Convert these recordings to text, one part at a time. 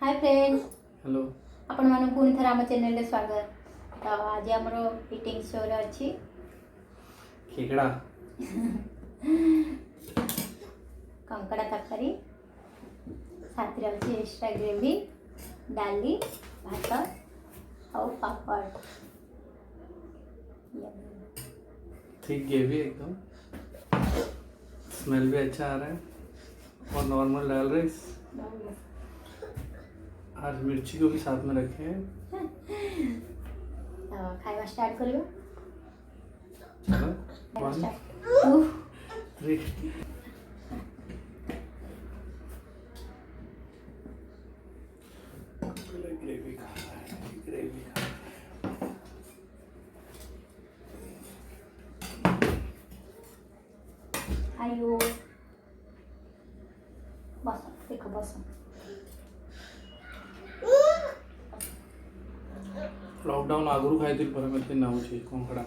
Hi friends, hello आपण मानक पुणी थर आम चैनल रे स्वागत। तो आज हमरो ईटिंग शो रे अछि खेकड़ा कंकड़ा तरकारी, साथ रे अछि एक्स्ट्रा ग्रेवी, डाली, भात और पापड़। ठीक ग्रेवी एकदम, स्मेल भी अच्छा आ रहा है और नॉर्मल दाल राइस। आज मिर्ची को भी साथ में रखे हैं। तो खाଇବା स्टार्ट करियो। चलो खाଇବା 1 स्टार्ट 3 ग्रेवी खा रहा है, ग्रेवी खा रहा है। आयो बस देखो बस लॉकडाउन आगुरी खाई पर मत नाऊची कोंकड़ा।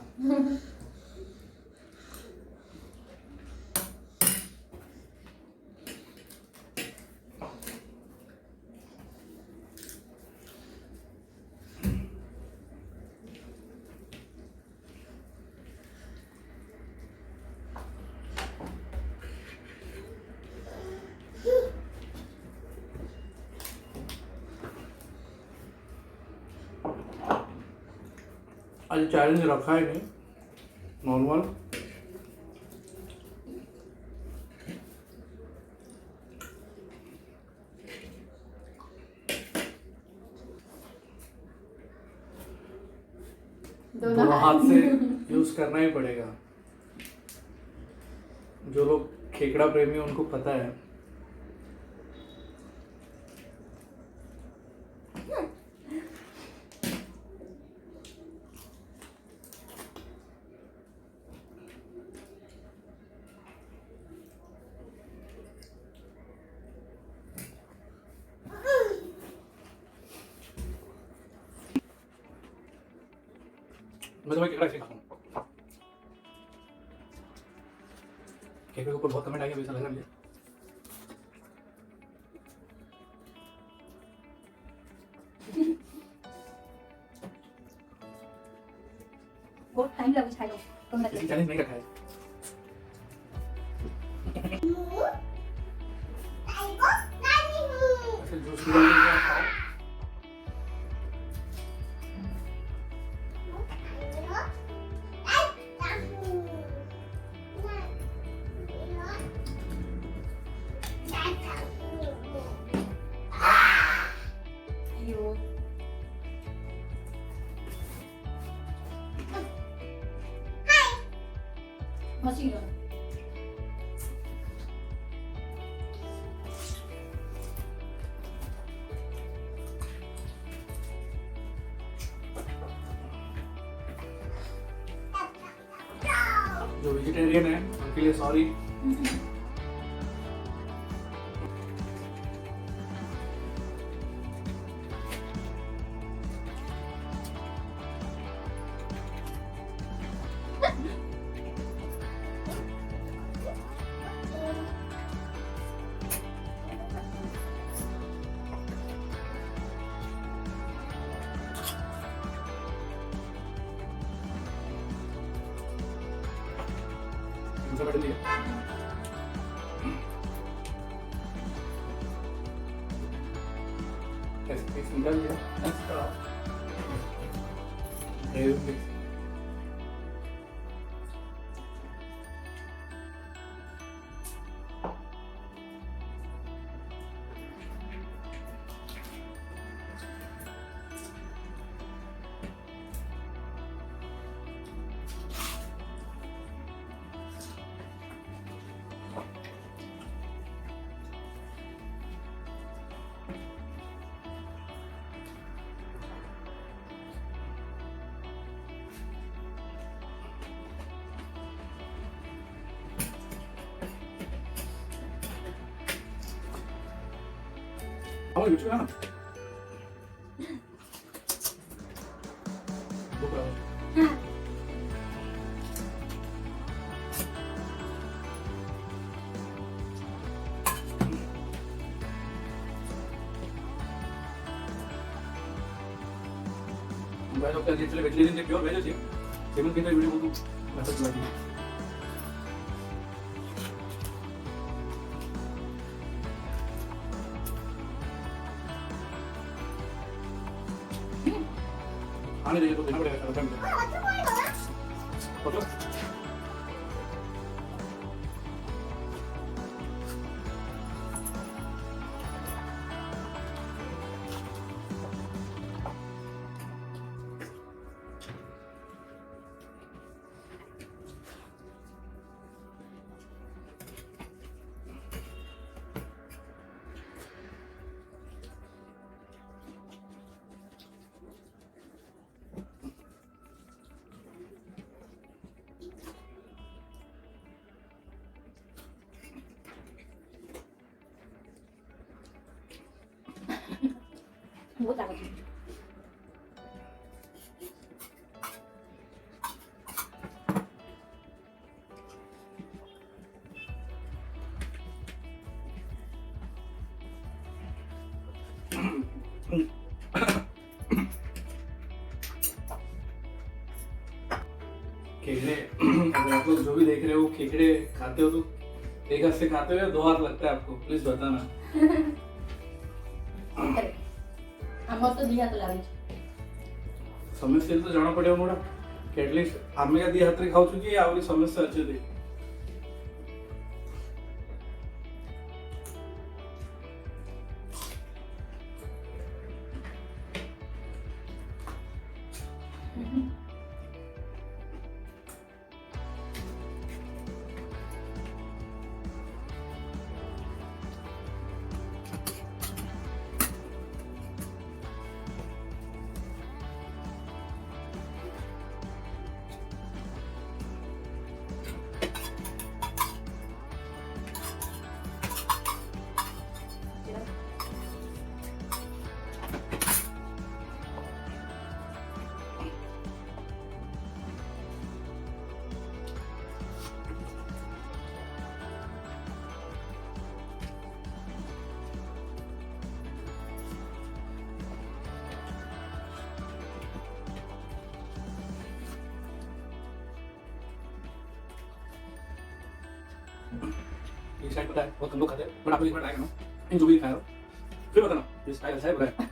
आज चैलेंज रखा है नहीं, नॉर्मल दोनों हाथ से यूज करना ही पड़ेगा। जो लोग खेकड़ा प्रेमी हैं उनको पता है। मैं तुम्हें केकड़ा सिखाता हूँ। केकड़े के ऊपर बहुत कमेंट आएंगे, ऐसा लग रहा है मुझे। बहुत टाइम लगे खाइलो तो मत किसी चैलेंज नहीं रखा है। ऐसे जूस पी के खाओ। आयो मशीन जो वेजिटेरियन है उनके लिए सॉरी। मुझे बैठ लिया। ऐसे पीस निकाल लिया। इसका ग्रेवी और यूट्यूब है ना, भूख लगा। भाई लोग एक्चुअली वेजिटेरियन थे, प्योर वेज थे। सेवन के वीडियो को तू ऐसा चला दिया। आने देंगे तो देना पड़ेगा सारा टाइम। फोटो बहुत ताकत है। खेकड़े अगर आप लोग जो भी देख रहे हो खेकड़े खाते हो तो एक हाथ से खाते हो या दो हाथ लगता है आपको, प्लीज बताना। आम तो दिया तो लागे समस्या तो जाना पड़ेगा मोड़ा कि एटलीस्ट आमे का दी हाथ रे खाऊ चुकी है आवरी समस्या अच्छे थे। ये स्टाइल पता है बहुत कम लोग खाते हैं, बट आपको एक बार ट्राई करना इन जो भी खाया हो फिर बताना ये स्टाइल अच्छा है बुरा है।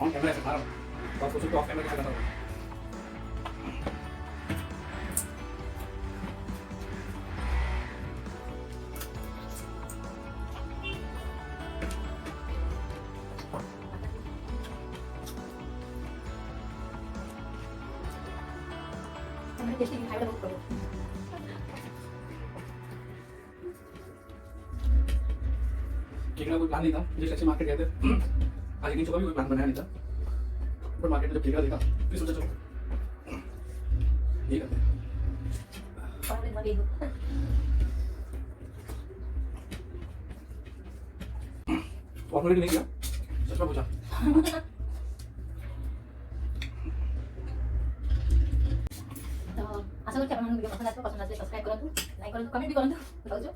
ऑन कैमरा से खा रहा हूँ तो आप सोचो तो ऑफ कैमरा क्या करता हूँ। हमने टेस्टी खाया बहुत करो केकड़ा कोई प्लान नहीं था, जिस अच्छे मार्केट गए थे आज नहीं, कोई प्लान बनाया नहीं था, पर मार्केट में जब केकड़ा देखा फिर सोचा चलो ये करते हैं। और मैं बड़ी हूँ ऑलरेडी नहीं किया सच में पूछा। तो आशा करছি আপনাদের ভিডিও পছন্দ আসবে, পছন্দ আসলে সাবস্ক্রাইব করুন, লাইক করুন, কমেন্ট भी করুন, বুঝছো।